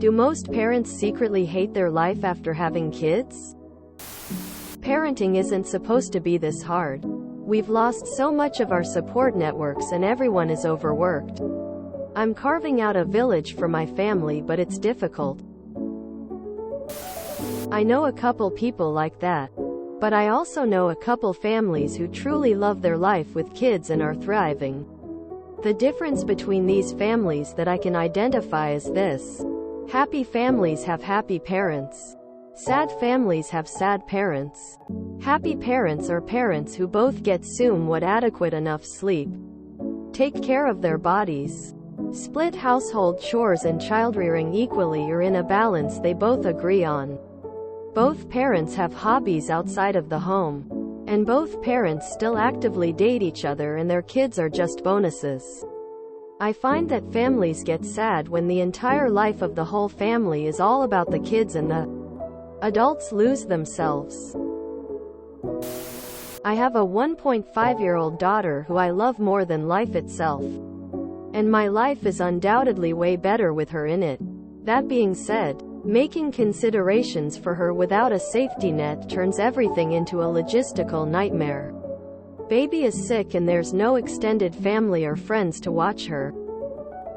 Do most parents secretly hate their life after having kids? Parenting isn't supposed to be this hard. We've lost so much of our support networks and everyone is overworked. I'm carving out a village for my family, but it's difficult. I know a couple people like that. But I also know a couple families who truly love their life with kids and are thriving. The difference between these families that I can identify is this. Happy families have happy parents. Sad families have sad parents. Happy parents are parents who both get somewhat adequate enough sleep, take care of their bodies, split household chores and childrearing equally or in a balance they both agree on. Both parents have hobbies outside of the home. And both parents still actively date each other and their kids are just bonuses. I find that families get sad when the entire life of the whole family is all about the kids and the adults lose themselves. I have a 1.5-year-old daughter who I love more than life itself. And my life is undoubtedly way better with her in it. That being said, making considerations for her without a safety net turns everything into a logistical nightmare. Baby is sick and there's no extended family or friends to watch her.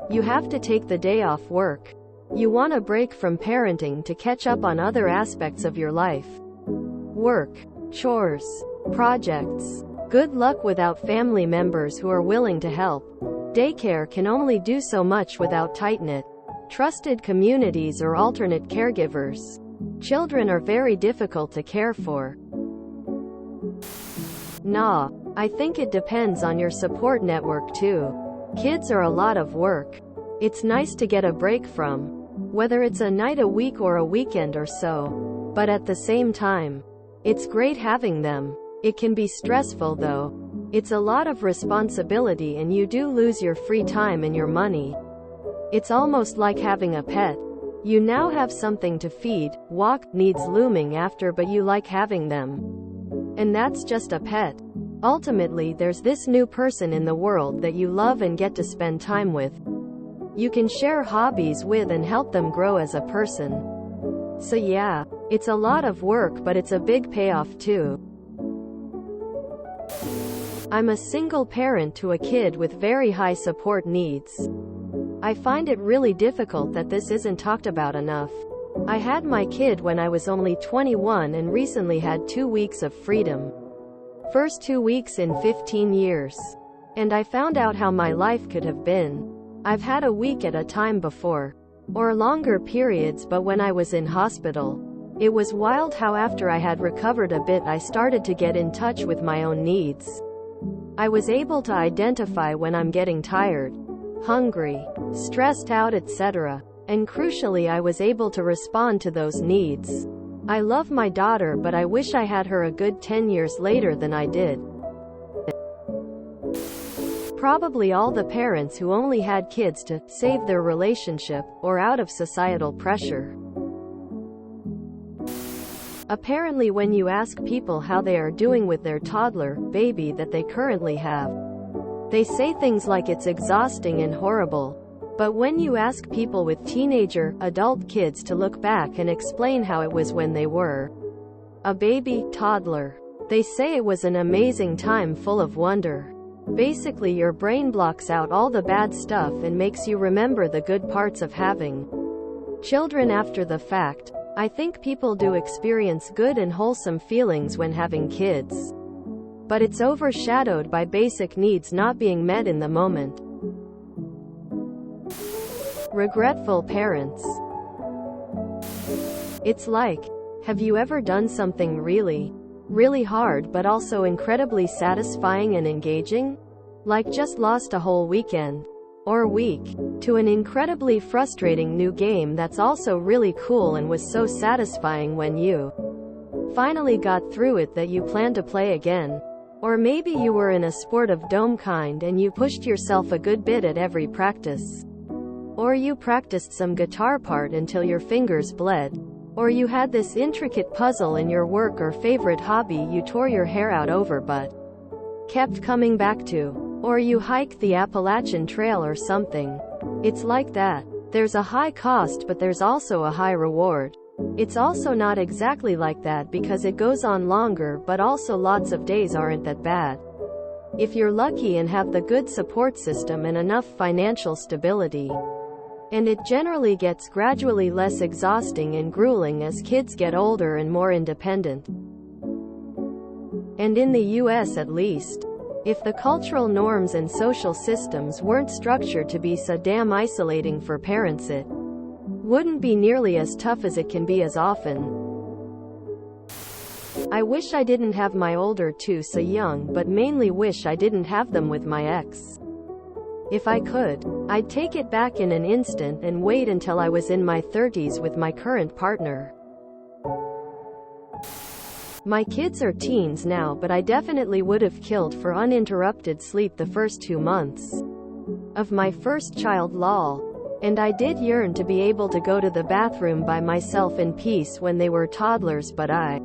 You have to take the day off work. You want a break from parenting to catch up on other aspects of your life. Work, chores, projects. Good luck without family members who are willing to help. Daycare can only do so much without tight-knit, trusted communities or alternate caregivers. Children are very difficult to care for. Nah, I think it depends on your support network too. Kids are a lot of work. It's nice to get a break from, whether it's a night a week or a weekend or so. But at the same time, it's great having them. It can be stressful though. It's a lot of responsibility and you do lose your free time and your money. It's almost like having a pet. You now have something to feed, walk, needs looming after, but you like having them. And that's just a pet. Ultimately, there's this new person in the world that you love and get to spend time with. You can share hobbies with and help them grow as a person. So yeah, it's a lot of work, but it's a big payoff too. I'm a single parent to a kid with very high support needs. I find it really difficult that this isn't talked about enough. I had my kid when I was only 21 and recently had 2 weeks of freedom. First 2 weeks in 15 years. And I found out how my life could have been. I've had a week at a time before. Or longer periods, but when I was in hospital, it was wild how after I had recovered a bit I started to get in touch with my own needs. I was able to identify when I'm getting tired, hungry, stressed out, etc. And crucially, I was able to respond to those needs. I love my daughter, but I wish I had her a good 10 years later than I did. Probably all the parents who only had kids to save their relationship, or out of societal pressure. Apparently, when you ask people how they are doing with their toddler, baby that they currently have, they say things like it's exhausting and horrible. But when you ask people with teenager, adult kids to look back and explain how it was when they were a baby, toddler, they say it was an amazing time full of wonder. Basically, your brain blocks out all the bad stuff and makes you remember the good parts of having children after the fact. I think people do experience good and wholesome feelings when having kids. But it's overshadowed by basic needs not being met in the moment. Regretful parents. It's like, have you ever done something really hard but also incredibly satisfying and engaging? Like just lost a whole weekend or week to an incredibly frustrating new game that's also really cool and was so satisfying when you finally got through it that you plan to play again. Or maybe you were in a sport of dome kind and you pushed yourself a good bit at every practice. Or you practiced some guitar part until your fingers bled. Or you had this intricate puzzle in your work or favorite hobby you tore your hair out over but kept coming back to. Or you hiked the Appalachian Trail or something. It's like that. There's a high cost, but there's also a high reward. It's also not exactly like that because it goes on longer, but also lots of days aren't that bad. If you're lucky and have the good support system and enough financial stability. And it generally gets gradually less exhausting and grueling as kids get older and more independent. And in the US at least. If the cultural norms and social systems weren't structured to be so damn isolating for parents, it wouldn't be nearly as tough as it can be as often. I wish I didn't have my older two so young, but mainly wish I didn't have them with my ex. If I could, I'd take it back in an instant and wait until I was in my 30s with my current partner. My kids are teens now, but I definitely would have killed for uninterrupted sleep the first 2 months of my first child, lol. And I did yearn to be able to go to the bathroom by myself in peace when they were toddlers, but I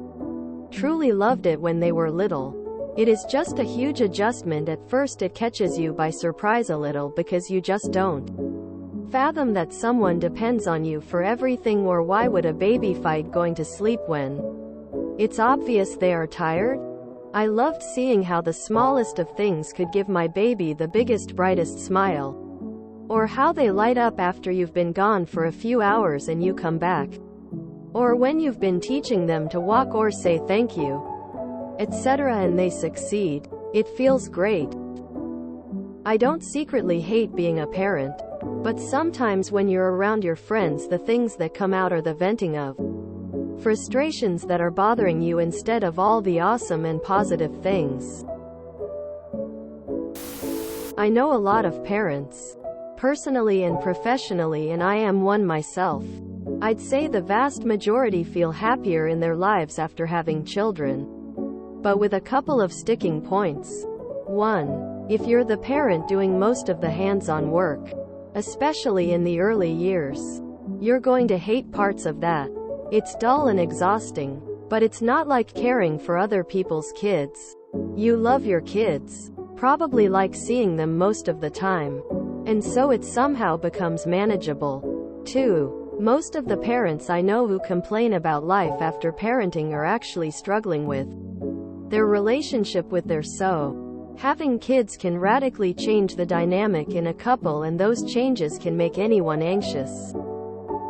truly loved it when they were little. It is just a huge adjustment. At first it catches you by surprise a little because you just don't fathom that someone depends on you for everything, or why would a baby fight going to sleep when it's obvious they are tired? I loved seeing how the smallest of things could give my baby the biggest, brightest smile. Or how they light up after you've been gone for a few hours and you come back. Or when you've been teaching them to walk or say thank you, etc., and they succeed. It feels great. I don't secretly hate being a parent. But sometimes when you're around your friends, the things that come out are the venting of frustrations that are bothering you instead of all the awesome and positive things. I know a lot of parents, personally and professionally, and I am one myself. I'd say the vast majority feel happier in their lives after having children. But with a couple of sticking points. 1. If you're the parent doing most of the hands-on work, especially in the early years, you're going to hate parts of that. It's dull and exhausting. But it's not like caring for other people's kids. You love your kids, probably like seeing them most of the time. And so it somehow becomes manageable. 2. Most of the parents I know who complain about life after parenting are actually struggling with their relationship with their so. Having kids can radically change the dynamic in a couple, and those changes can make anyone anxious,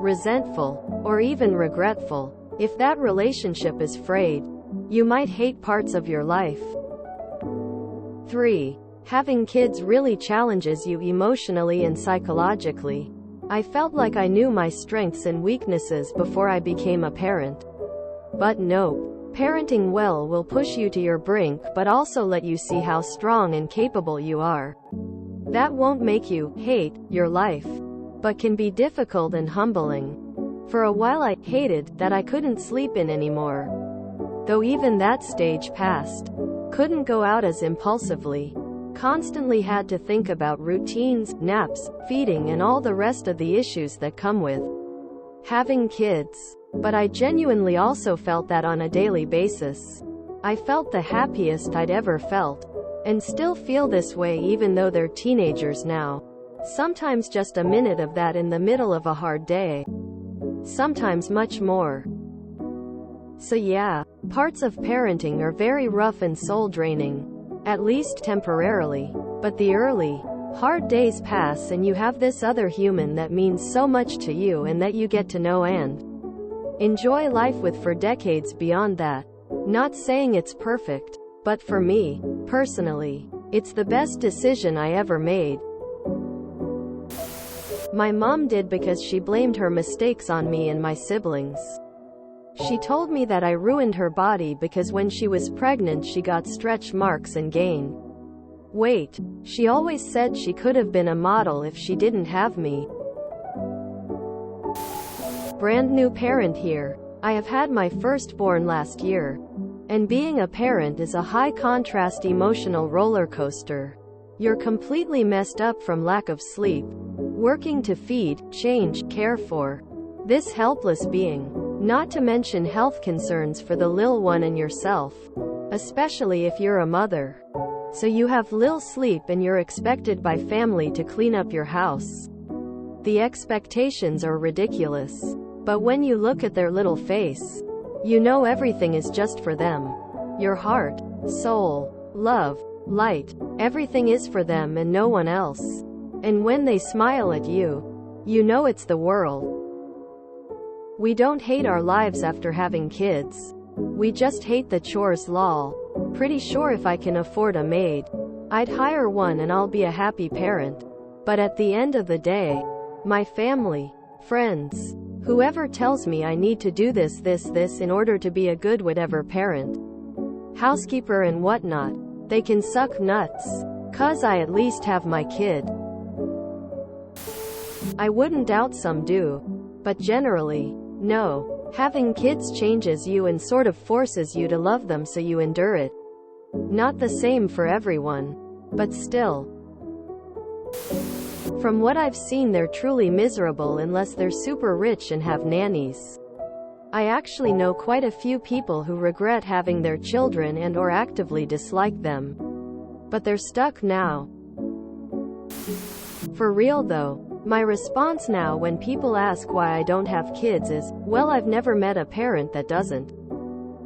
resentful, or even regretful. If that relationship is frayed, you might hate parts of your life. 3. Having kids really challenges you emotionally and psychologically. I felt like I knew my strengths and weaknesses before I became a parent. But nope. Parenting well will push you to your brink, but also let you see how strong and capable you are. That won't make you hate your life, but can be difficult and humbling. For a while I hated that I couldn't sleep in anymore. Though even that stage passed. Couldn't go out as impulsively. Constantly had to think about routines, naps, feeding, and all the rest of the issues that come with having kids. But I genuinely also felt that on a daily basis. I felt the happiest I'd ever felt. And still feel this way even though they're teenagers now. Sometimes just a minute of that in the middle of a hard day. Sometimes much more. So yeah, parts of parenting are very rough and soul-draining. At least temporarily. But the early, hard days pass and you have this other human that means so much to you and that you get to know and enjoy life with for decades beyond that. Not saying it's perfect, but for me, personally, it's the best decision I ever made. My mom did because she blamed her mistakes on me and my siblings. She told me that I ruined her body because when she was pregnant she got stretch marks and gained weight. She always said she could have been a model if she didn't have me. Brand new parent here. I have had my firstborn last year. And being a parent is a high contrast emotional roller coaster. You're completely messed up from lack of sleep, working to feed, change, care for this helpless being. Not to mention health concerns for the lil one and yourself, especially if you're a mother. So you have lil sleep and you're expected by family to clean up your house. The expectations are ridiculous. But when you look at their little face, you know everything is just for them. Your heart, soul, love, light, everything is for them and no one else. And when they smile at you, you know it's the world. We don't hate our lives after having kids. We just hate the chores, lol. Pretty sure if I can afford a maid, I'd hire one and I'll be a happy parent. But at the end of the day, my family, friends, whoever tells me I need to do this in order to be a good whatever parent, housekeeper and whatnot, they can suck nuts. 'Cause I at least have my kid. I wouldn't doubt some do. But generally, no. Having kids changes you and sort of forces you to love them so you endure it. Not the same for everyone. But still. From what I've seen, they're truly miserable unless they're super rich and have nannies. I actually know quite a few people who regret having their children and or actively dislike them. But they're stuck now. For real though, my response now when people ask why I don't have kids is, well, I've never met a parent that doesn't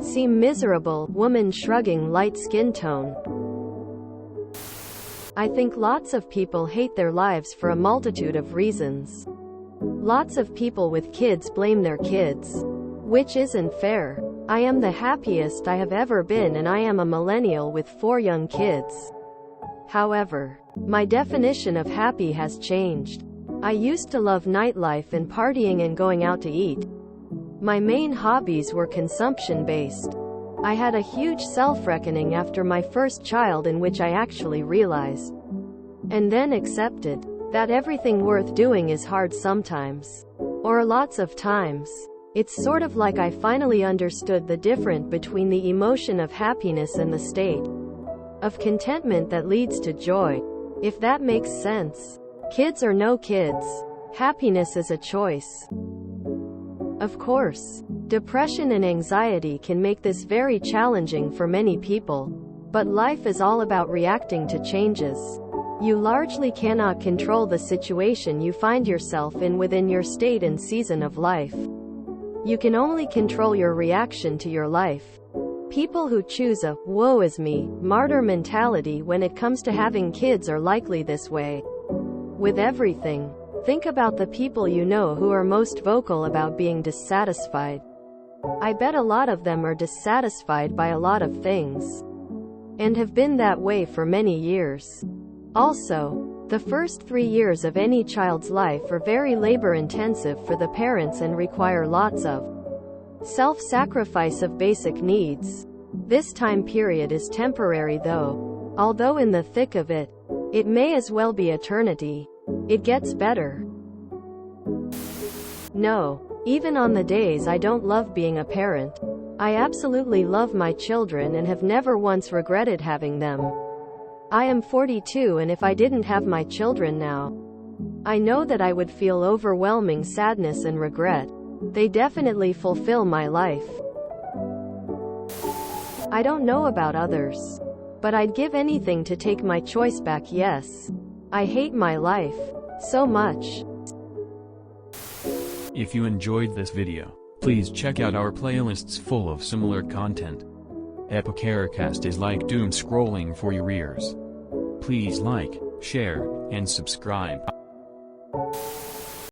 seem miserable. Woman shrugging, light skin tone. I think lots of people hate their lives for a multitude of reasons. Lots of people with kids blame their kids, which isn't fair. I am the happiest I have ever been, and I am a millennial with 4 young kids. However, my definition of happy has changed. I used to love nightlife and partying and going out to eat. My main hobbies were consumption-based. I had a huge self-reckoning after my first child, in which I actually realized, and then accepted, that everything worth doing is hard sometimes. Or lots of times. It's sort of like I finally understood the difference between the emotion of happiness and the state of contentment that leads to joy. If that makes sense. Kids or no kids, happiness is a choice. Of course, depression and anxiety can make this very challenging for many people. But life is all about reacting to changes. You largely cannot control the situation you find yourself in within your state and season of life. You can only control your reaction to your life. People who choose a woe is me, martyr mentality when it comes to having kids are likely this way with everything. Think about the people you know who are most vocal about being dissatisfied. I bet a lot of them are dissatisfied by a lot of things, and have been that way for many years. Also, the first 3 years of any child's life are very labor-intensive for the parents and require lots of self-sacrifice of basic needs. This time period is temporary though. Although in the thick of it, it may as well be eternity. It gets better. No, even on the days I don't love being a parent, I absolutely love my children and have never once regretted having them. I am 42, and if I didn't have my children now, I know that I would feel overwhelming sadness and regret. They definitely fulfill my life. I don't know about others, but I'd give anything to take my choice back. Yes, I hate my life so much. If you enjoyed this video, please check out our playlists full of similar content. TooAfraidToAsk is like doom scrolling for your ears. Please like, share, and subscribe.